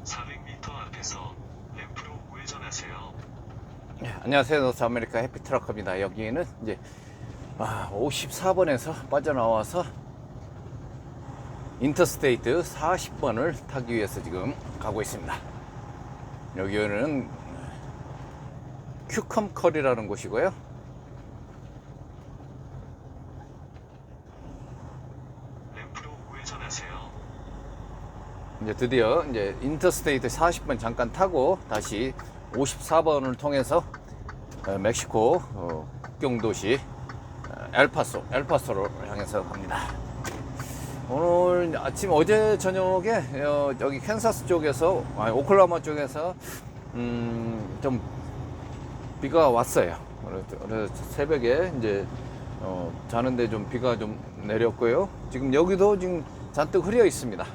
400m 앞에서 램프로 우회전하세요. 안녕하세요. 노스 아메리카 해피트럭입니다. 여기는 이제 54번에서 빠져나와서 인터스테이트 40번을 타기 위해서 지금 가고 있습니다. 여기는 큐컴컬이라는 곳이고요. 램프로 우회전하세요. 이제 드디어 이제 인터스테이트 40번 잠깐 타고 다시 54번을 통해서 멕시코 국경 도시 엘파소로 향해서 갑니다. 오늘 아침 어제 저녁에 여기 캔사스 쪽에서 오클라호마 쪽에서 좀 비가 왔어요. 그래서 새벽에 이제 자는데 좀 비가 좀 내렸고요. 지금 여기도 지금 잔뜩 흐려 있습니다.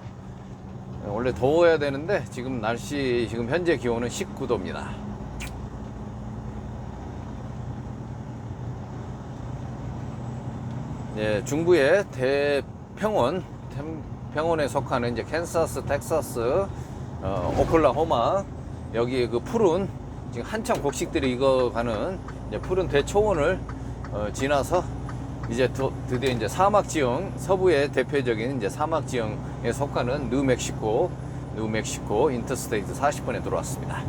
원래 더워야 되는데 지금 날씨 지금 현재 기온은 19도입니다. 예, 중부의 평원에 속하는 이제 캔사스, 텍사스, 오클라호마 여기 그 푸른 지금 한참 곡식들이 익어가는 이제 푸른 대초원을 지나서 이제 드디어 이제 사막 지형 서부의 대표적인 이제 사막 지형에 속하는 뉴멕시코 인터스테이트 40번에 들어왔습니다.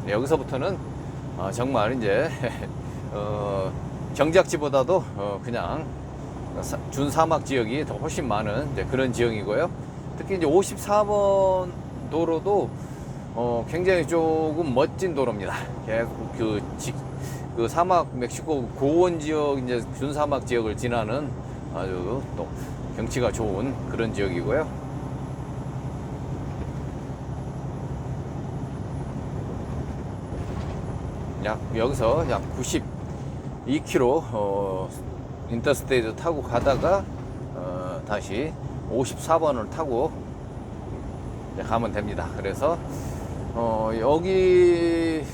네, 여기서부터는 정말 이제 경작지보다도 그냥 준사막 지역이 더 훨씬 많은 이제 그런 지형이고요. 특히 이제 54번 도로도 굉장히 조금 멋진 도로입니다. 계속 그 사막 멕시코 고원 지역 이제 준사막 지역을 지나는 아주 또 경치가 좋은 그런 지역이고요. 여기서 약 92km 인터스테이트 타고 가다가 다시 54번을 타고 가면 됩니다. 그래서 여기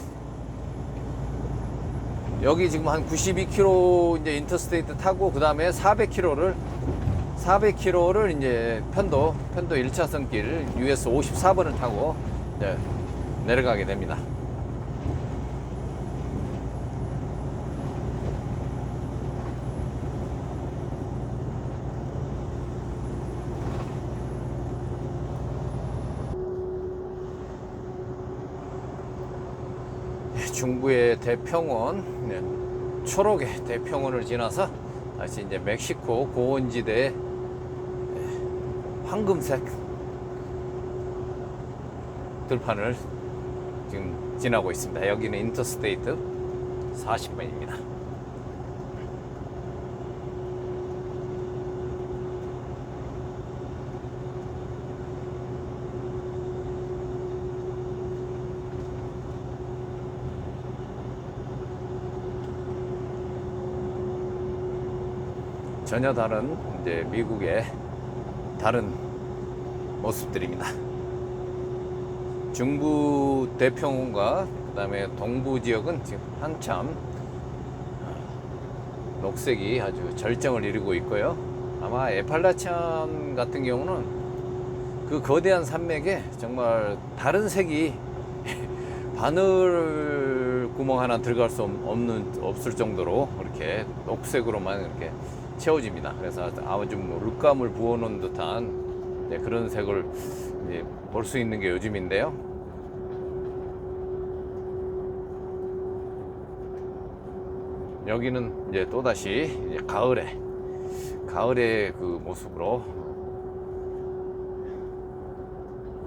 지금 한 92km 이제 인터스테이트 타고 그 다음에 400km를 이제 편도 1차선 길 US 54번을 타고 이제 내려가게 됩니다. 중부의 대평원, 초록의 대평원을 지나서 다시 이제 멕시코 고원지대 황금색 들판을 지금 지나고 있습니다. 여기는 인터스테이트 40번입니다. 전혀 다른 이제 미국의 다른 모습들입니다. 중부 대평원과 그다음에 동부 지역은 지금 한참 녹색이 아주 절정을 이루고 있고요. 아마 에팔라치안 같은 경우는 그 거대한 산맥에 정말 다른 색이 바늘 구멍 하나 들어갈 수 없을 정도로 이렇게 녹색으로만 이렇게 채워집니다. 그래서 아주 물감을 부어놓은 듯한 그런 색을 볼 수 있는 게 요즘인데요. 여기는 이제 또다시 이제 가을의 그 모습으로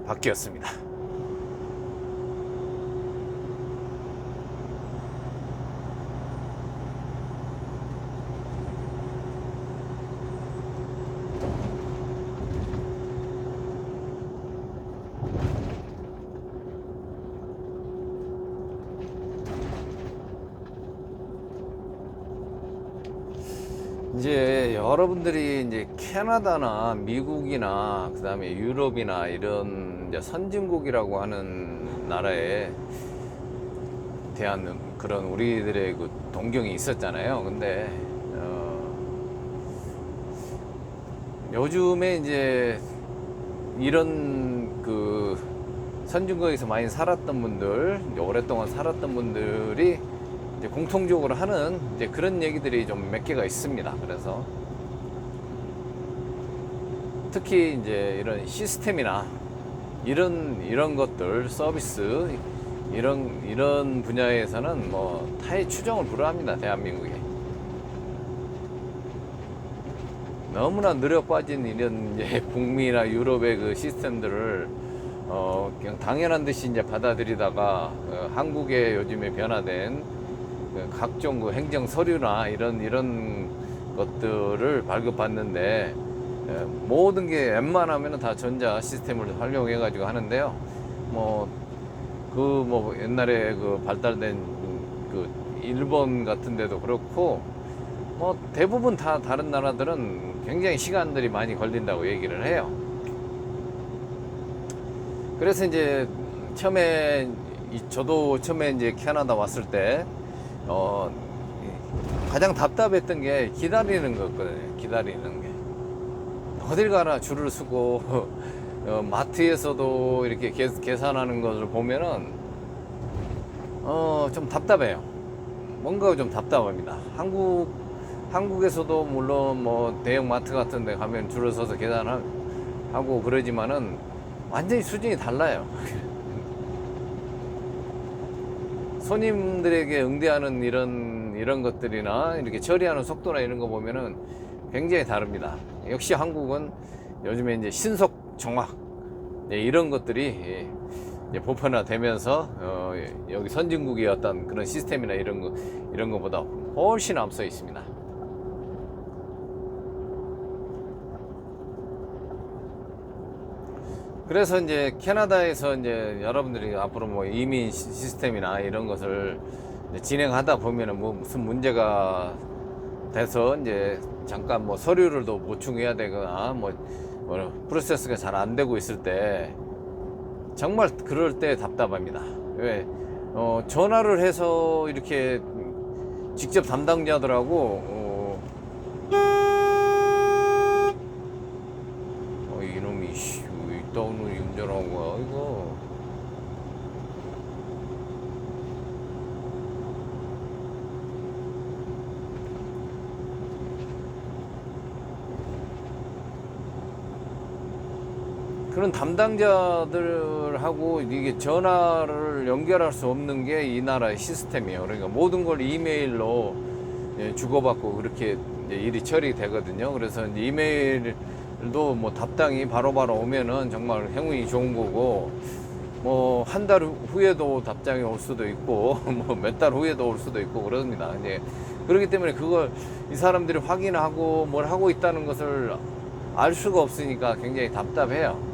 바뀌었습니다. 이제 여러분들이 이제 캐나다나 미국이나 그다음에 유럽이나 이런 이제 선진국이라고 하는 나라에 대한 그런 우리들의 그 동경이 있었잖아요. 근데 요즘에 이제 이런 그 선진국에서 많이 살았던 분들, 이제 오랫동안 살았던 분들이 이제 공통적으로 하는 이제 그런 얘기들이 좀 몇 개가 있습니다. 그래서 특히 이제 이런 시스템이나 이런 것들, 서비스, 이런 분야에서는 뭐 타의 추종을 불허합니다. 대한민국이. 너무나 느려 빠진 이런 이제 북미나 유럽의 그 시스템들을 그냥 당연한 듯이 이제 받아들이다가 한국의 요즘에 변화된 그 각종 그 행정 서류나 이런 것들을 발급받는데 모든 게 웬만하면 다 전자 시스템을 활용해 가지고 하는데요. 뭐 옛날에 그 발달된 그 일본 같은 데도 그렇고 뭐 대부분 다 다른 나라들은 굉장히 시간들이 많이 걸린다고 얘기를 해요. 그래서 이제 저도 처음에 이제 캐나다 왔을 때 가장 답답했던 게 기다리는 거였거든요. 기다리는 게. 어딜 가나 줄을 서고 마트에서도 이렇게 계산하는 것을 보면은 좀 답답해요. 뭔가 좀 답답합니다. 한국에서도 물론 뭐 대형 마트 같은 데 가면 줄을 서서 계산하고 그러지만은 완전히 수준이 달라요. 손님들에게 응대하는 이런 것들이나 이렇게 처리하는 속도나 이런 거 보면은 굉장히 다릅니다. 역시 한국은 요즘에 이제 신속 정확 이런 것들이 이제 보편화되면서 여기 선진국의 어떤 그런 시스템이나 이런 거보다 훨씬 앞서 있습니다. 그래서 이제 캐나다에서 이제 여러분들이 앞으로 뭐 이민 시스템이나 이런 것을 진행하다 보면은 뭐 무슨 문제가 돼서 이제 잠깐 뭐 서류를 더 보충해야 되거나 뭐 프로세스가 잘 안 되고 있을 때 정말 그럴 때 답답합니다. 왜? 전화를 해서 이렇게 직접 담당자들하고 이놈이 이따오는 운전한 거야 이거. 그런 담당자들하고 이게 전화를 연결할 수 없는 게 이 나라의 시스템이에요. 그러니까 모든 걸 이메일로 주고받고 그렇게 일이 처리되거든요. 그래서 이제 이메일도 뭐 답장이 바로바로 오면은 정말 행운이 좋은 거고, 뭐 한 달 후에도 답장이 올 수도 있고 뭐 몇 달 후에도 올 수도 있고 그럽니다. 이제 그렇기 때문에 그걸 이 사람들이 확인하고 뭘 하고 있다는 것을 알 수가 없으니까 굉장히 답답해요.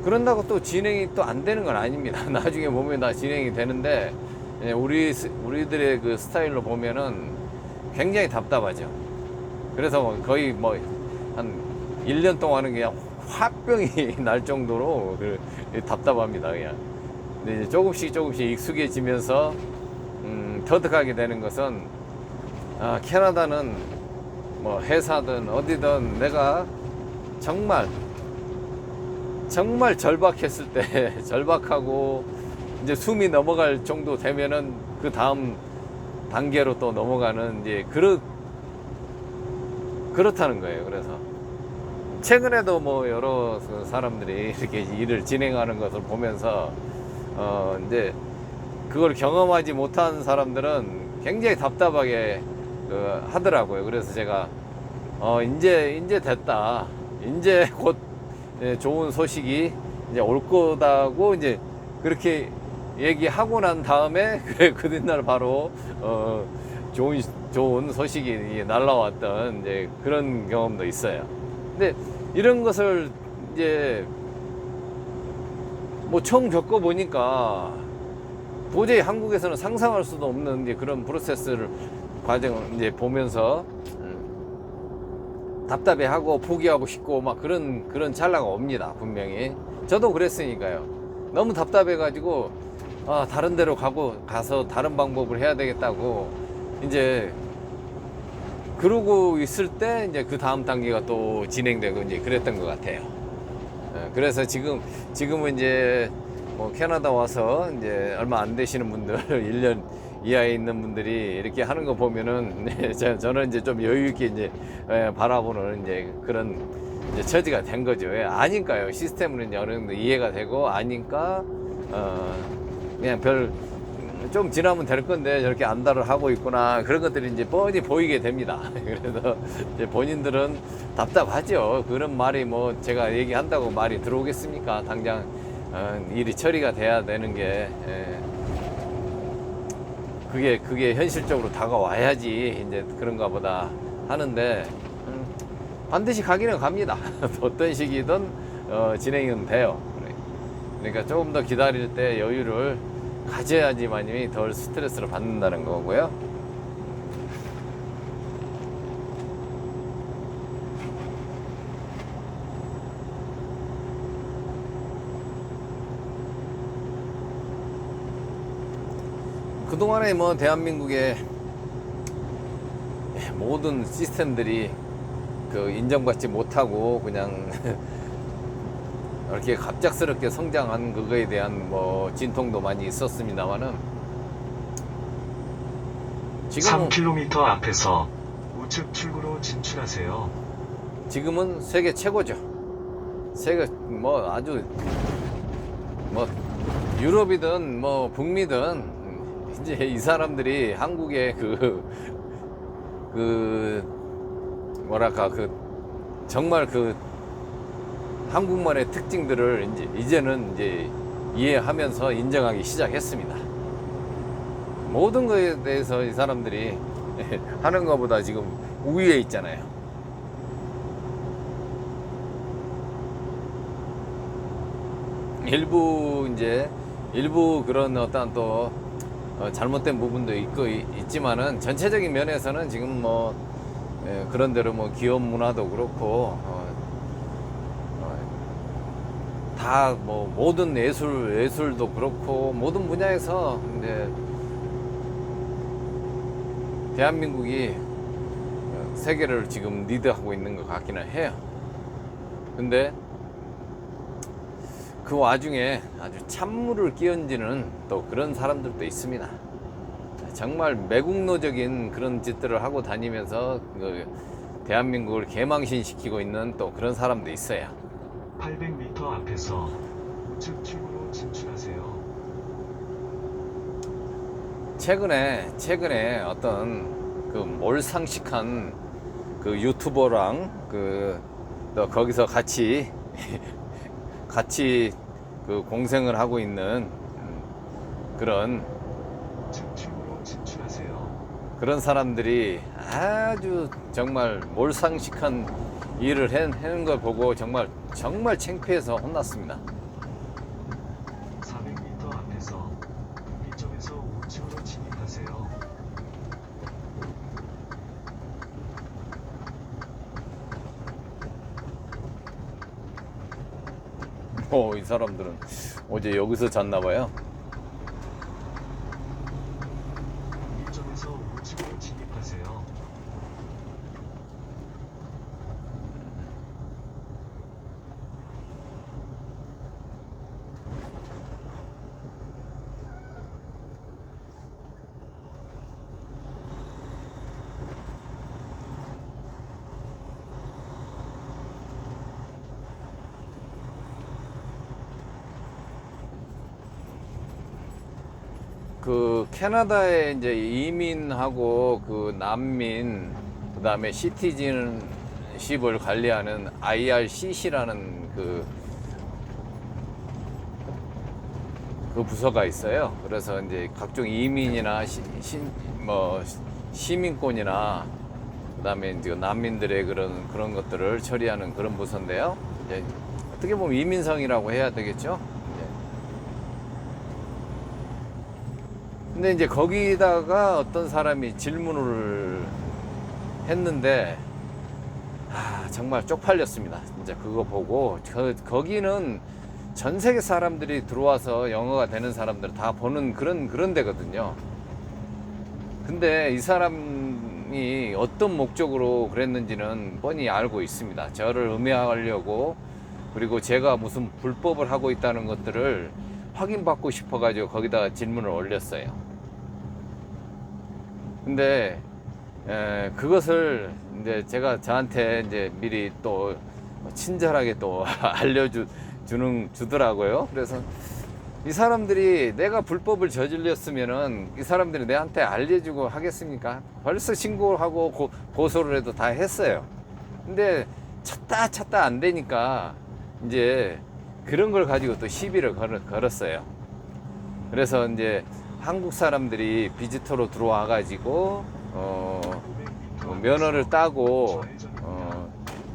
그런다고 또 진행이 또 안 되는 건 아닙니다. 나중에 보면 다 진행이 되는데 우리들의 그 스타일로 보면은 굉장히 답답하죠. 그래서 거의 뭐 한 1년 동안은 그냥 화병이 날 정도로 답답합니다. 그냥. 근데 이제 조금씩 익숙해지면서 터득하게 되는 것은 캐나다는 뭐 회사든 어디든 내가 정말 절박했을 때 절박하고 이제 숨이 넘어갈 정도 되면은 그 다음 단계로 또 넘어가는 이제 그렇다는 거예요. 그래서 최근에도 뭐 여러 사람들이 이렇게 일을 진행하는 것을 보면서 이제 그걸 경험하지 못한 사람들은 굉장히 답답하게 하더라고요. 그래서 제가 이제 됐다. 이제 곧 좋은 소식이 이제 올 거다고 이제 그렇게 얘기하고 난 다음에 그 뒷날 바로 좋은 소식이 날라왔던 이제 그런 경험도 있어요. 근데 이런 것을 이제 뭐 처음 겪어보니까 도저히 한국에서는 상상할 수도 없는 이제 그런 프로세스를 과정을 이제 보면서 답답해하고 포기하고 싶고 막 그런 찰나가 옵니다. 분명히 저도 그랬으니까요. 너무 답답해가지고 다른 데로 가서 다른 방법을 해야 되겠다고 이제 그러고 있을 때 이제 그 다음 단계가 또 진행되고 이제 그랬던 것 같아요. 그래서 지금은 이제 뭐 캐나다 와서 이제 얼마 안 되시는 분들, 1년 이하에 있는 분들이 이렇게 하는 거 보면은 네, 저는 이제 좀 여유 있게 이제 바라보는 이제 그런 이제 처지가 된 거죠. 왜? 아니까요. 시스템은 이제 어느 정도 이해가 되고 아니까 그냥 좀 지나면 될 건데 저렇게 안달을 하고 있구나, 그런 것들이 이제 뻔히 보이게 됩니다. 그래서 이제 본인들은 답답하죠. 그런 말이 뭐 제가 얘기한다고 말이 들어오겠습니까? 당장 일이 처리가 돼야 되는 게 그게 현실적으로 다가와야지 이제 그런가 보다 하는데 반드시 가기는 갑니다. 어떤 시기든 진행은 돼요. 그러니까 조금 더 기다릴 때 여유를 가져야지만이 덜 스트레스를 받는다는 거고요. 그동안에 뭐 대한민국의 모든 시스템들이 그 인정받지 못하고 그냥 이렇게 갑작스럽게 성장한 그거에 대한 뭐 진통도 많이 있었습니다만은 지금은 3km 앞에서 우측 출구로 진출하세요. 지금은 세계 최고죠. 세계 뭐 아주 뭐 유럽이든 뭐 북미든 이제 이 사람들이 한국의 뭐랄까 정말 한국말의 특징들을 이제는 이제 이해하면서 인정하기 시작했습니다. 모든 것에 대해서 이 사람들이 하는 것보다 지금 우위에 있잖아요. 일부 그런 어떤 또 잘못된 부분도 있지만은 전체적인 면에서는 지금 뭐 그런 대로 뭐 기업 문화도 그렇고 다 뭐 모든 예술도 그렇고 모든 분야에서 이제 대한민국이 세계를 지금 리드하고 있는 것 같기는 해요. 근데 그 와중에 아주 찬물을 끼얹는 또 그런 사람들도 있습니다. 정말 매국노적인 그런 짓들을 하고 다니면서 대한민국을 개망신시키고 있는 또 그런 사람도 있어요. 800m 앞에서 우측 출구로 진출하세요. 최근에 어떤 그 몰상식한 그 유튜버랑 또 거기서 같이 그 공생을 하고 있는 그런 우측 출구로 진출하세요. 그런 사람들이 아주 정말 몰상식한 일을 하는 걸 보고 정말 창피해서 혼났습니다. 400m 앞에서 이쪽에서 우측으로 진입하세요. 이 사람들은 어제 여기서 잤나봐요. 이쪽에서 우측으로 진입하세요. 그 캐나다에 이제 이민하고 그 난민 그다음에 시티즌십을 관리하는 IRCC라는 그 부서가 있어요. 그래서 이제 각종 이민이나 시민권이나 그다음에 이제 난민들의 그런 것들을 처리하는 그런 부서인데요. 이제 어떻게 보면 이민성이라고 해야 되겠죠. 근데 이제 거기다가 어떤 사람이 질문을 했는데 정말 쪽팔렸습니다. 진짜 그거 보고 거기는 전 세계 사람들이 들어와서 영어가 되는 사람들 다 보는 그런 데거든요. 근데 이 사람이 어떤 목적으로 그랬는지는 뻔히 알고 있습니다. 저를 음해하려고 그리고 제가 무슨 불법을 하고 있다는 것들을 확인받고 싶어가지고 거기다가 질문을 올렸어요. 근데 그것을 이제 제가 저한테 이제 미리 또 친절하게 또 주더라고요. 그래서 이 사람들이 내가 불법을 저질렀으면은 이 사람들이 내한테 알려주고 하겠습니까? 벌써 신고하고 고소를 해도 다 했어요. 근데 찾다 안 되니까 이제 그런 걸 가지고 또 시비를 걸었어요. 그래서 이제 한국 사람들이 비지터로 들어와 가지고 면허를 따고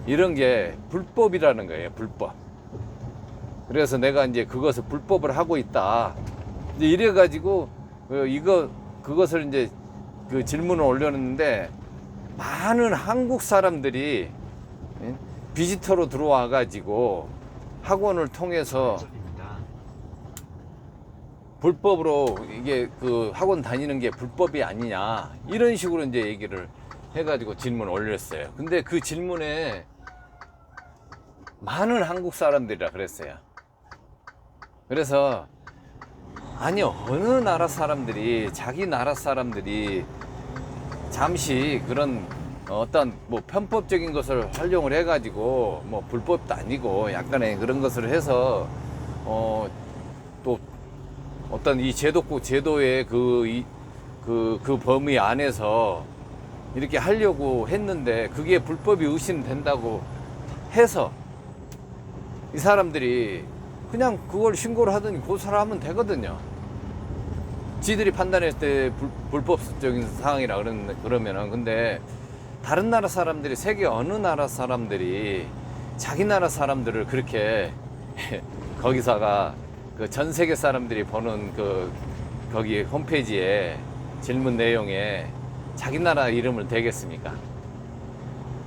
이런 게 불법이라는 거예요. 불법. 그래서 내가 이제 그것을 불법을 하고 있다. 이제 이래 가지고 그것을 이제 그 질문을 올렸는데 많은 한국 사람들이 비지터로 들어와 가지고 학원을 통해서 불법으로 이게 그 학원 다니는 게 불법이 아니냐 이런 식으로 이제 얘기를 해가지고 질문을 올렸어요. 근데 그 질문에 많은 한국 사람들이라 그랬어요. 그래서 아니요, 어느 나라 사람들이 자기 나라 사람들이 잠시 그런 어떤 뭐 편법적인 것을 활용을 해가지고 뭐 불법도 아니고 약간의 그런 것을 해서 또 어떤 이 제도의 그 범위 안에서 이렇게 하려고 했는데 그게 불법이 의심된다고 해서 이 사람들이 그냥 그걸 신고를 하더니 고소를 하면 되거든요. 지들이 판단했을 때 불법적인 상황이라 그러면은. 근데 다른 나라 사람들이, 세계 어느 나라 사람들이 자기 나라 사람들을 그렇게 거기서가 그 전 세계 사람들이 보는 거기 홈페이지에 질문 내용에 자기 나라 이름을 대겠습니까?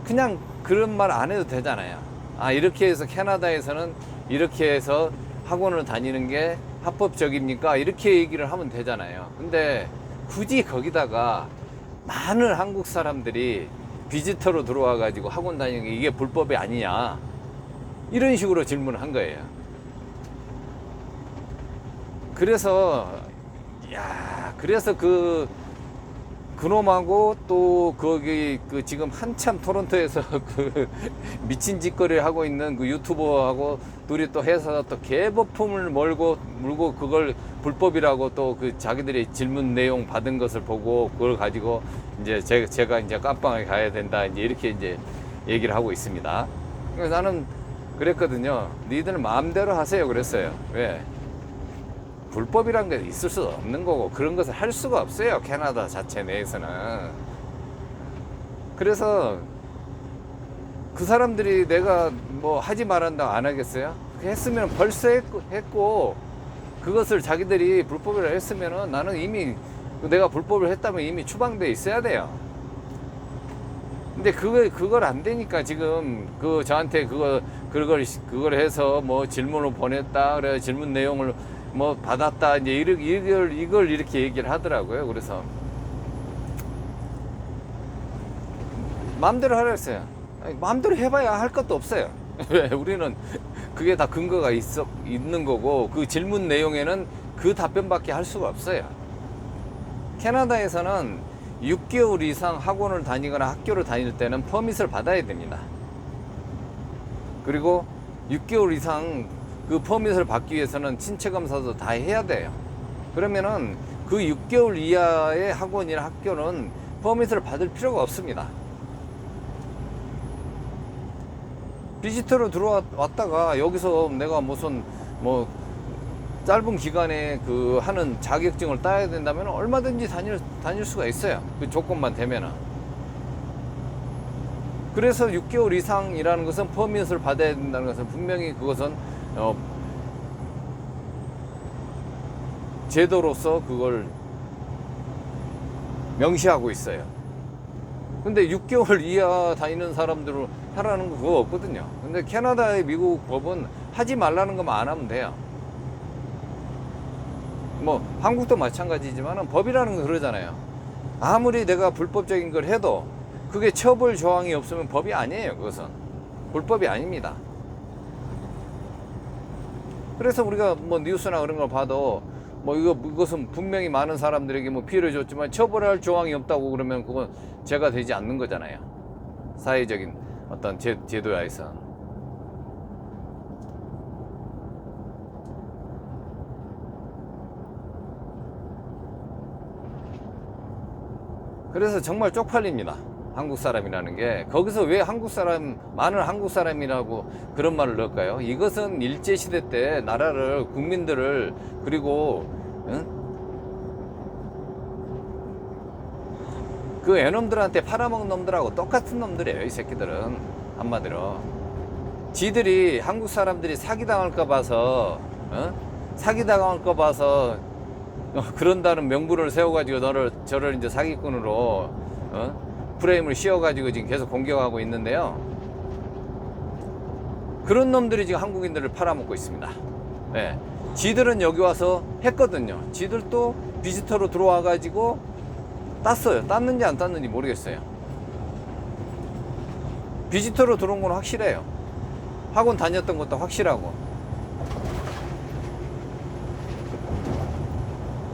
그냥 그런 말 안 해도 되잖아요. 아, 이렇게 해서 캐나다에서는 이렇게 해서 학원을 다니는 게 합법적입니까? 이렇게 얘기를 하면 되잖아요. 근데 굳이 거기다가 많은 한국 사람들이 비지터로 들어와 가지고 학원 다니는 게 이게 불법이 아니냐 이런 식으로 질문을 한 거예요. 그래서 그놈하고 또 거기 지금 한참 토론토에서 그 미친 짓거리를 하고 있는 그 유튜버하고 둘이 또 해서 또 개거품을 물고 그걸 불법이라고 또 그 자기들이 질문 내용 받은 것을 보고 그걸 가지고 이제 제가 이제 깜빵에 가야 된다 이제 이렇게 이제 얘기를 하고 있습니다. 그래서 나는 그랬거든요. 니들 마음대로 하세요 그랬어요. 왜? 불법이란 게 있을 수 없는 거고 그런 것을 할 수가 없어요. 캐나다 자체 내에서는. 그래서 그 사람들이 내가 뭐 하지 말한다고 안 하겠어요? 했으면 벌써 했고 그것을 자기들이 불법이라 했으면은 나는 이미 내가 불법을 했다면 이미 추방돼 있어야 돼요. 근데 그걸 안 되니까 지금 저한테 그걸 해서 뭐 질문을 보냈다 그래 질문 내용을 뭐 받았다 이제 이걸 이렇게 얘기를 하더라고요. 그래서 마음대로 하라 했어요. 마음대로 해봐야 할 것도 없어요. 왜? 우리는 그게 다 근거가 있는 거고 그 질문 내용에는 그 답변밖에 할 수가 없어요. 캐나다에서는 6개월 이상 학원을 다니거나 학교를 다닐 때는 퍼밋을 받아야 됩니다. 그리고 6개월 이상 그 퍼밋을 받기 위해서는 신체 검사도 다 해야 돼요. 그러면은 그 6개월 이하의 학원이나 학교는 퍼밋을 받을 필요가 없습니다. 비지터로 들어왔다가 여기서 내가 무슨 뭐 짧은 기간에 하는 자격증을 따야 된다면 얼마든지 다닐 수가 있어요. 그 조건만 되면은. 그래서 6개월 이상이라는 것은 퍼밋을 받아야 된다는 것은 분명히 그것은 제도로서 그걸 명시하고 있어요. 근데 6개월 이하 다니는 사람들을 하라는 거 그거 없거든요. 근데 캐나다의 미국 법은 하지 말라는 것만 안 하면 돼요. 뭐 한국도 마찬가지지만 법이라는 거 그러잖아요. 아무리 내가 불법적인 걸 해도 그게 처벌 조항이 없으면 법이 아니에요. 그것은 불법이 아닙니다. 그래서 우리가 뭐 뉴스나 그런 걸 봐도 뭐 이것은 분명히 많은 사람들에게 뭐 피해를 줬지만 처벌할 조항이 없다고 그러면 그건 죄가 되지 않는 거잖아요. 사회적인 어떤 제도야에서. 그래서 정말 쪽팔립니다. 한국 사람이라는 게. 거기서 왜 많은 한국 사람이라고 그런 말을 넣을까요? 이것은 일제시대 때 나라를, 국민들을, 그리고, 그 애놈들한테 팔아먹은 놈들하고 똑같은 놈들이에요, 이 새끼들은. 한마디로. 지들이 한국 사람들이 사기당할까 봐서, 사기당할까 봐서, 그런다는 명분을 세워가지고 저를 이제 사기꾼으로, 프레임을 씌워가지고 지금 계속 공격하고 있는데요. 그런 놈들이 지금 한국인들을 팔아먹고 있습니다. 네. 지들은 여기 와서 했거든요. 지들도 비지터로 들어와가지고 땄어요. 땄는지 안 땄는지 모르겠어요. 비지터로 들어온 건 확실해요. 학원 다녔던 것도 확실하고.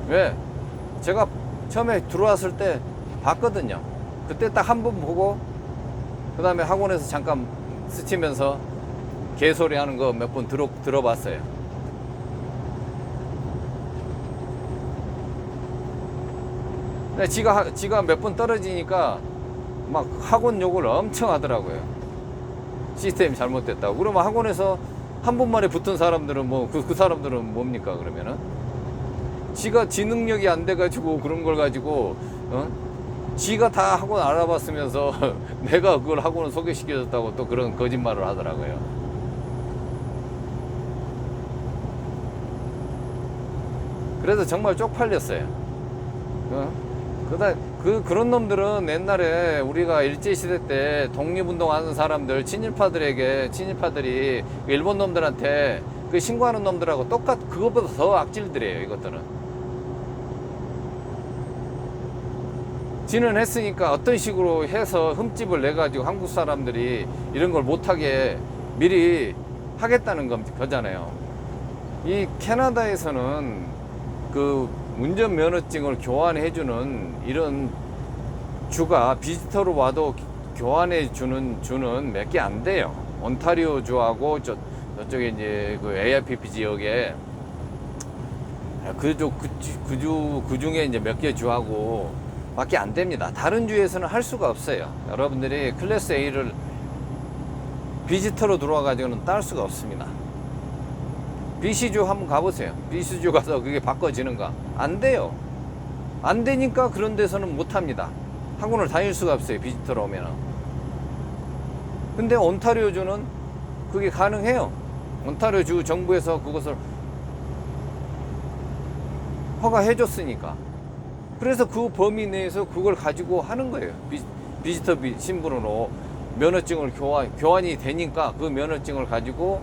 왜? 제가 처음에 들어왔을 때 봤거든요. 그때 딱 한 번 보고 그 다음에 학원에서 잠깐 스치면서 개소리 하는 거 몇 번 들어봤어요. 근데 지가 몇 번 떨어지니까 막 학원 욕을 엄청 하더라고요. 시스템이 잘못됐다고. 그러면 학원에서 한 번만에 붙은 사람들은 뭐 그 사람들은 뭡니까 그러면은? 지가 지 능력이 안 돼가지고 그런 걸 가지고 지가 다 학원 알아봤으면서 내가 그걸 학원을 소개시켜줬다고 또 그런 거짓말을 하더라고요. 그래서 정말 쪽팔렸어요. 그런 놈들은 옛날에 우리가 일제시대 때 독립운동하는 사람들, 친일파들이 일본 놈들한테 그 신고하는 놈들하고 그것보다 더 악질들이에요, 이것들은. 지는 했으니까 어떤 식으로 해서 흠집을 내가지고 한국 사람들이 이런 걸 못하게 미리 하겠다는 거잖아요. 이 캐나다에서는 그 운전면허증을 교환해주는 이런 주가 비지터로 와도 교환해주는 주는 몇 개 안 돼요. 온타리오 주하고 저쪽에 이제 그 ARPP 지역에 그 중에 이제 몇 개 주하고 밖에 안 됩니다. 다른 주에서는 할 수가 없어요. 여러분들이 클래스 A를 비지터로 들어와 가지고는 딸 수가 없습니다. BC주 한번 가보세요. BC주 가서 그게 바꿔지는가? 안 돼요. 안 되니까 그런 데서는 못 합니다. 학원을 다닐 수가 없어요. 비지터로 오면은. 근데 온타리오주는 그게 가능해요. 온타리오주 정부에서 그것을 허가해줬으니까. 그래서 그 범위 내에서 그걸 가지고 하는 거예요. 비지터 신분으로 면허증을 교환이 되니까 그 면허증을 가지고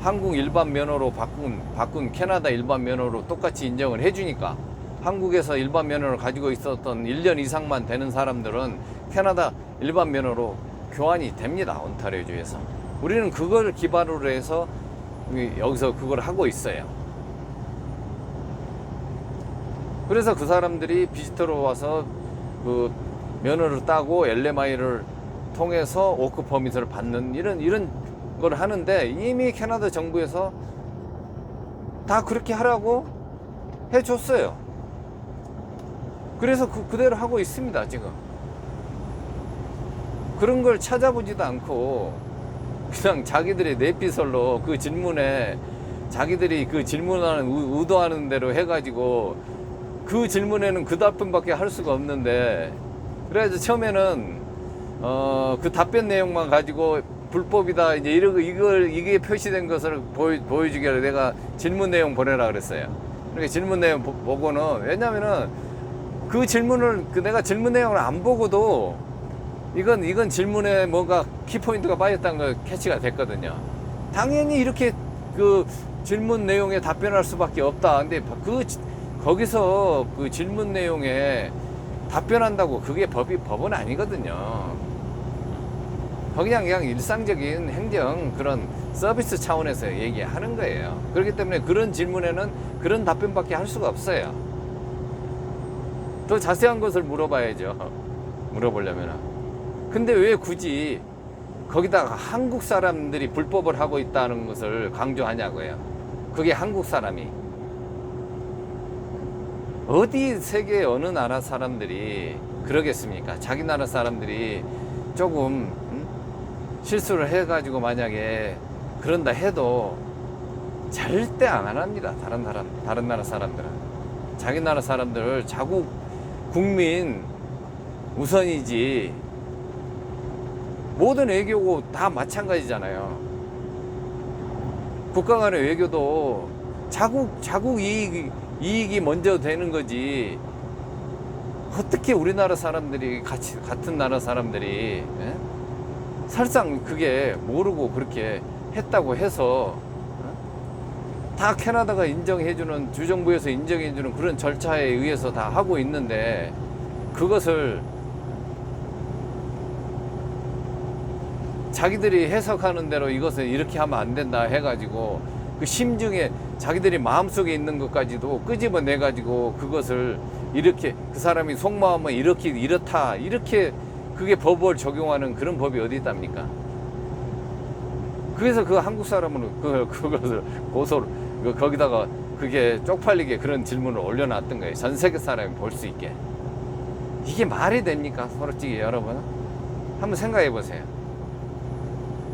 한국 일반 면허로 바꾼 캐나다 일반 면허로 똑같이 인정을 해주니까 한국에서 일반 면허를 가지고 있었던 1년 이상만 되는 사람들은 캐나다 일반 면허로 교환이 됩니다. 온타리오주에서. 우리는 그걸 기반으로 해서 여기서 그걸 하고 있어요. 그래서 그 사람들이 비지터로 와서 그 면허를 따고 LMI를 통해서 워크 퍼밋을 받는 이런 걸 하는데 이미 캐나다 정부에서 다 그렇게 하라고 해줬어요. 그래서 그대로 하고 있습니다, 지금. 그런 걸 찾아보지도 않고 그냥 자기들의 내피설로 그 질문에 자기들이 그 질문하는 의도하는 대로 해가지고 그 질문에는 그 답변밖에 할 수가 없는데 그래서 처음에는 그 답변 내용만 가지고 불법이다 이제 이게 표시된 것을 보여주기로 내가 질문 내용 보내라 그랬어요. 그러니까 질문 내용 보고는 왜냐면은 그 질문을 내가 질문 내용을 안 보고도 이건 질문에 뭔가 키포인트가 빠졌다는 거 캐치가 됐거든요. 당연히 이렇게 그 질문 내용에 답변할 수밖에 없다. 근데 거기서 그 질문 내용에 답변한다고 그게 법은 아니거든요. 그냥 일상적인 행정 그런 서비스 차원에서 얘기하는 거예요. 그렇기 때문에 그런 질문에는 그런 답변밖에 할 수가 없어요. 더 자세한 것을 물어봐야죠. 물어보려면은. 근데 왜 굳이 거기다가 한국 사람들이 불법을 하고 있다는 것을 강조하냐고요. 그게 한국 사람이. 어디 세계 어느 나라 사람들이 그러겠습니까? 자기 나라 사람들이 조금 실수를 해가지고 만약에 그런다 해도 절대 안 합니다. 다른 나라 사람들은. 자기 나라 사람들을 자국 국민 우선이지. 모든 외교고 다 마찬가지잖아요. 국가 간의 외교도 자국 이익이 먼저 되는 거지. 어떻게 우리나라 사람들이 같은 나라 사람들이 예? 설상 그게 모르고 그렇게 했다고 해서 다 캐나다가 인정해주는, 주정부에서 인정해주는 그런 절차에 의해서 다 하고 있는데, 그것을 자기들이 해석하는 대로 이것은 이렇게 하면 안 된다 해가지고 그 심증에 자기들이 마음속에 있는 것까지도 끄집어내 가지고 그것을 이렇게, 그 사람이 속마음은 이렇다 이렇게 그게 법을 적용하는 그런 법이 어디 있답니까? 그래서 그 한국 사람은 그것을 고소를 거기다가 그게 쪽팔리게 그런 질문을 올려놨던 거예요. 전 세계 사람이 볼 수 있게. 이게 말이 됩니까? 솔직히 여러분 한번 생각해 보세요.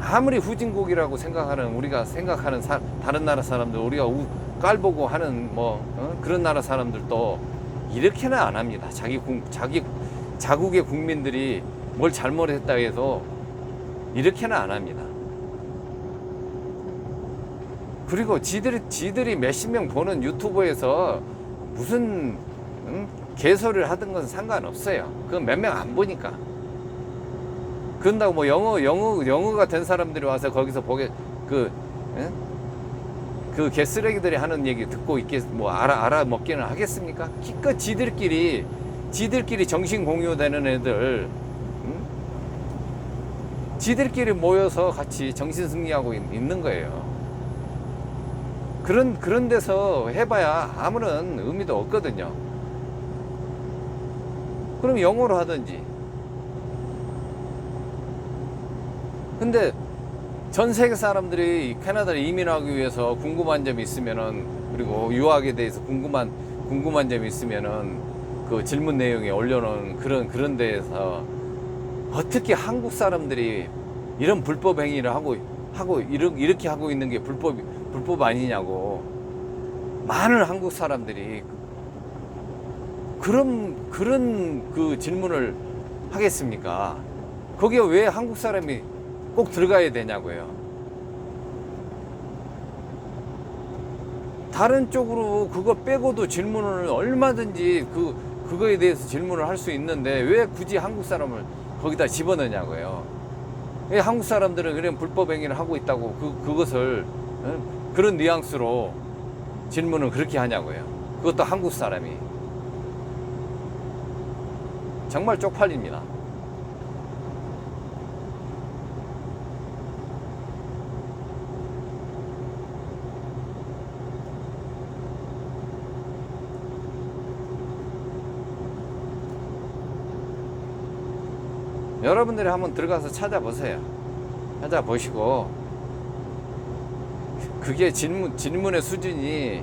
아무리 후진국이라고 생각하는, 우리가 생각하는 다른 나라 사람들, 우리가 깔보고 하는 그런 나라 사람들도 이렇게는 안 합니다. 자국의 국민들이 뭘 잘못했다 해서 이렇게는 안 합니다. 그리고 지들이 몇십 명 보는 유튜브에서 무슨 개소리를 하던 건 상관없어요. 그건 몇 명 안 보니까. 그런다고 뭐 영어가 된 사람들이 와서 거기서 그 개쓰레기들이 하는 얘기 듣고 알아먹기는 하겠습니까? 기껏 지들끼리 정신 공유되는 애들, 지들끼리 모여서 같이 정신 승리하고 있는 거예요. 그런 데서 해봐야 아무런 의미도 없거든요. 그럼 영어로 하든지. 근데 전 세계 사람들이 캐나다를 이민하기 위해서 궁금한 점이 있으면은, 그리고 유학에 대해서 궁금한 점이 있으면은 그 질문 내용에 올려놓은 그런 데에서 어떻게 한국 사람들이 이런 불법 행위를 하고 이렇게 하고 있는 게 불법 아니냐고. 많은 한국 사람들이 그런 그 질문을 하겠습니까? 거기에 왜 한국 사람이 꼭 들어가야 되냐고요. 다른 쪽으로 그거 빼고도 질문을 얼마든지 그거에 대해서 질문을 할 수 있는데 왜 굳이 한국 사람을 거기다 집어넣냐고요. 왜 한국 사람들은 그냥 불법 행위를 하고 있다고 그것을 그런 뉘앙스로 질문을 그렇게 하냐고요. 그것도 한국 사람이. 정말 쪽팔립니다. 여러분들이 한번 들어가서 찾아보세요. 찾아보시고 그게 질문의 수준이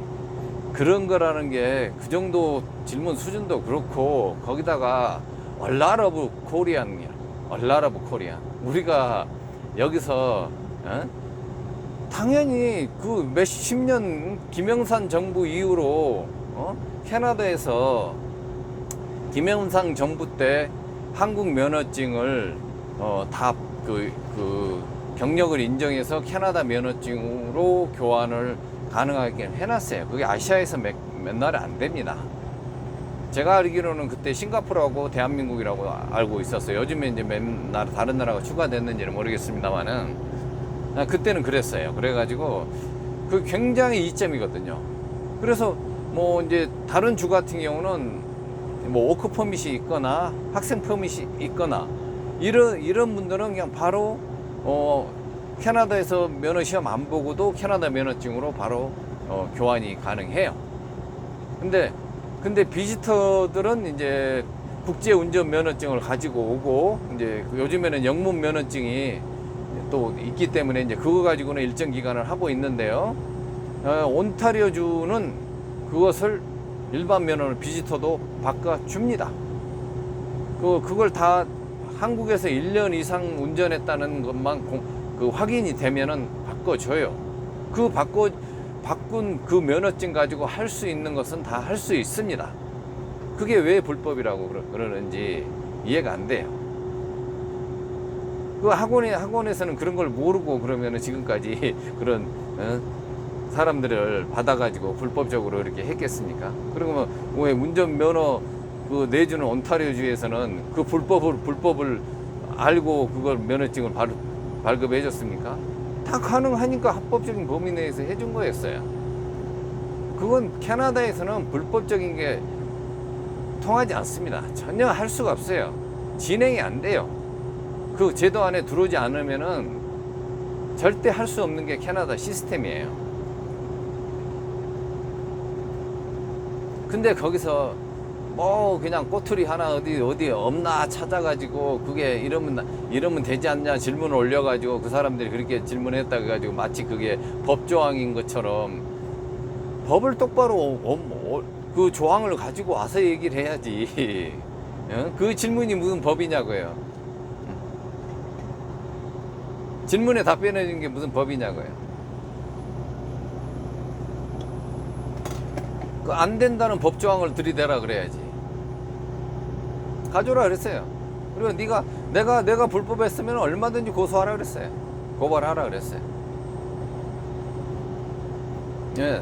그런 거라는 게, 그 정도 질문 수준도 그렇고, 거기다가 A lot of Korean, 우리가 여기서 당연히 그 몇십 년 김영삼 정부 이후로 캐나다에서 김영삼 정부 때 한국 면허증을 다 경력을 인정해서 캐나다 면허증으로 교환을 가능하게 해놨어요. 그게 아시아에서 몇 나라 안 됩니다. 제가 알기로는 그때 싱가포르하고 대한민국이라고 알고 있었어요. 요즘에 이제 다른 나라가 추가됐는지는 모르겠습니다만은 그때는 그랬어요. 그래가지고 그 굉장히 이점이거든요. 그래서 뭐 이제 다른 주 같은 경우는 뭐 워크 퍼밋이 있거나 학생 퍼밋이 있거나 이런 분들은 그냥 바로 캐나다에서 면허 시험 안 보고도 캐나다 면허증으로 바로 교환이 가능해요. 근데 비지터들은 이제 국제 운전 면허증을 가지고 오고, 이제 요즘에는 영문 면허증이 또 있기 때문에 이제 그거 가지고는 일정 기간을 하고 있는데요. 온타리오주는 그것을 일반 면허를 비지터도 바꿔줍니다. 그걸 다 한국에서 1년 이상 운전했다는 것만 확인이 되면은 바꿔줘요. 바꾼 그 면허증 가지고 할 수 있는 것은 다 할 수 있습니다. 그게 왜 불법이라고 그러는지 이해가 안 돼요. 그 학원에서는 그런 걸 모르고 그러면은 지금까지 그런 사람들을 받아가지고 불법적으로 이렇게 했겠습니까? 그러면 왜 운전면허 내주는 온타리오주에서는 그 불법을 알고 그걸 면허증을 발급해 줬습니까? 다 가능하니까 합법적인 범위 내에서 해준 거였어요. 그건 캐나다에서는 불법적인 게 통하지 않습니다. 전혀 할 수가 없어요. 진행이 안 돼요. 그 제도 안에 들어오지 않으면은 절대 할 수 없는 게 캐나다 시스템이에요. 근데 거기서 뭐 그냥 꼬투리 하나 어디 없나 찾아가지고 그게 이러면 되지 않냐 질문을 올려가지고 그 사람들이 그렇게 질문했다 해가지고 마치 그게 법조항인 것처럼 법을 똑바로 그 조항을 가지고 와서 얘기를 해야지. 그 질문이 무슨 법이냐고요. 질문에 답변해 주는 게 무슨 법이냐고요. 그 안 된다는 법조항을 들이대라 그래야지. 가져라 그랬어요. 그리고 내가 불법했으면 얼마든지 고소하라 그랬어요. 고발하라 그랬어요. 예.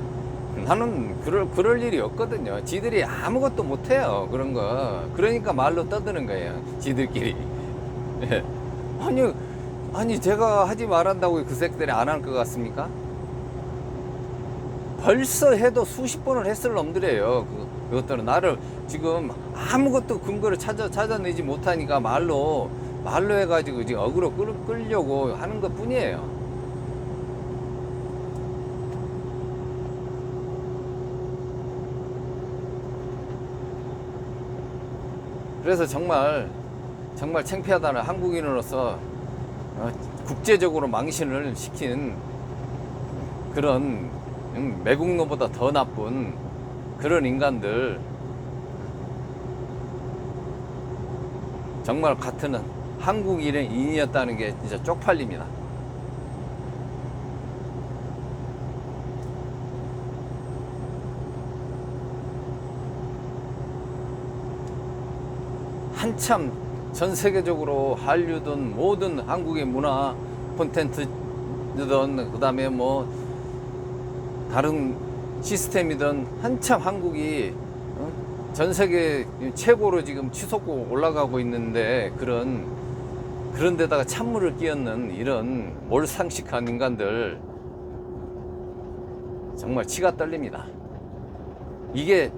나는 그럴 일이 없거든요. 지들이 아무것도 못해요. 그런 거. 그러니까 말로 떠드는 거예요. 지들끼리. 예. 아니 제가 하지 말한다고 그 새끼들이 안 할 것 같습니까? 벌써 해도 수십 번을 했을 놈들이에요. 그것들은 나를 지금 아무것도 근거를 찾아내지 못하니까 말로 해가지고 지금 어그로 끌려고 하는 것 뿐이에요. 그래서 정말 창피하다는 한국인으로서 국제적으로 망신을 시킨 그런 매국노보다 더 나쁜 그런 인간들, 정말 같은 한국인이었다는 게 진짜 쪽팔립니다. 한참 전 세계적으로 한류든 모든 한국의 문화 콘텐츠든 그다음에 뭐 다른 시스템이든 한참 한국이 전 세계 최고로 지금 치솟고 올라가고 있는데 그런 데다가 찬물을 끼얹는 이런 몰상식한 인간들 정말 치가 떨립니다. 이게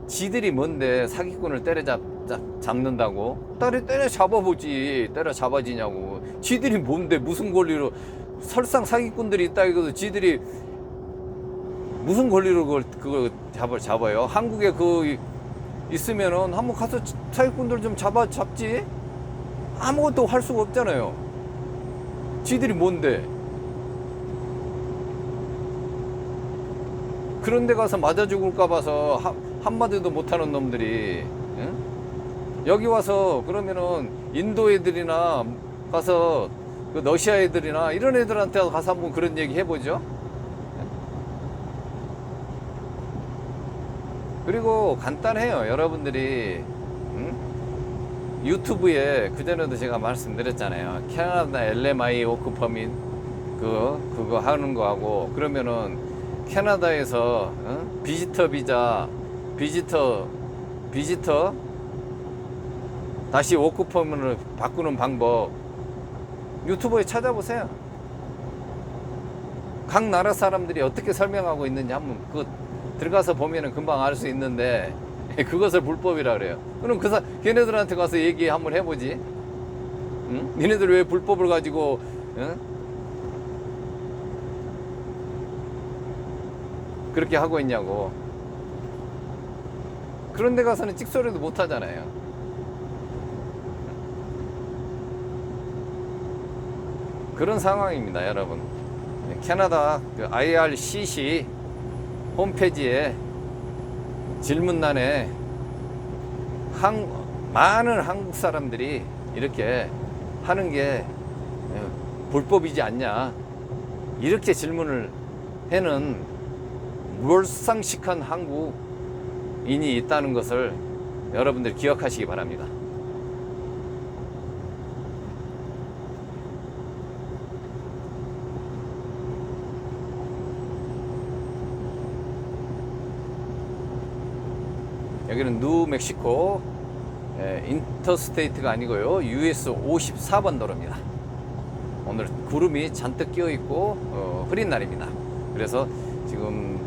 지들이 뭔데 사기꾼을 때려잡는다고? 때려잡아보지. 때려잡아지냐고. 지들이 뭔데 무슨 권리로, 설상 사기꾼들이 있다 이거도 지들이 무슨 권리로 그걸 잡아요? 한국에 있으면은 한번 가서 사기꾼들 좀 잡지? 아무것도 할 수가 없잖아요. 지들이 뭔데? 그런 데 가서 맞아 죽을까 봐서 한마디도 못하는 놈들이, 응? 여기 와서 그러면은 인도 애들이나 가서 그 러시아 애들이나 이런 애들한테 가서 한번 그런 얘기 해보죠. 그리고 간단해요. 여러분들이 유튜브에 그전에도 제가 말씀드렸잖아요. 캐나다 LMI 워크 퍼밋 그거 하는 거하고, 그러면은 캐나다에서 비지터 비자 비지터 다시 워크 퍼밋을 바꾸는 방법 유튜브에 찾아보세요. 각 나라 사람들이 어떻게 설명하고 있는지 한번 들어가서 보면은 금방 알 수 있는데 그것을 불법이라 그래요. 그럼 걔네들한테 가서 얘기 한번 해보지. 응? 니네들 왜 불법을 가지고 그렇게 하고 있냐고. 그런 데 가서는 찍소리도 못 하잖아요. 그런 상황입니다, 여러분. 캐나다 그 IRCC 홈페이지에 질문란에 많은 한국 사람들이 이렇게 하는 게 불법이지 않냐, 이렇게 질문을 해는 몰상식한 한국인이 있다는 것을 여러분들 기억하시기 바랍니다. 여기는 뉴멕시코 인터스테이트가 아니고요, US 54번 도로입니다. 오늘 구름이 잔뜩 끼어 있고 흐린 날입니다. 그래서 지금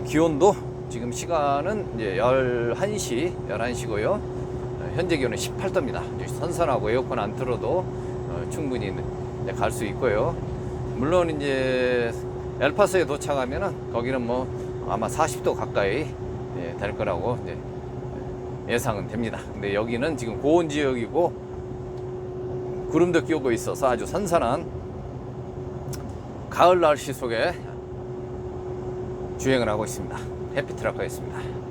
기온도, 지금 시간은 이제 11시고요. 현재 기온은 18도입니다. 선선하고 에어컨 안 틀어도 충분히 갈 수 있고요. 물론 이제 엘파소에 도착하면은 거기는 뭐 아마 40도 가까이 될 거라고 이제 예상은 됩니다. 근데 여기는 지금 고온 지역이고 구름도 끼고 있어서 아주 선선한 가을 날씨 속에 주행을 하고 있습니다. 해피트라커였습니다.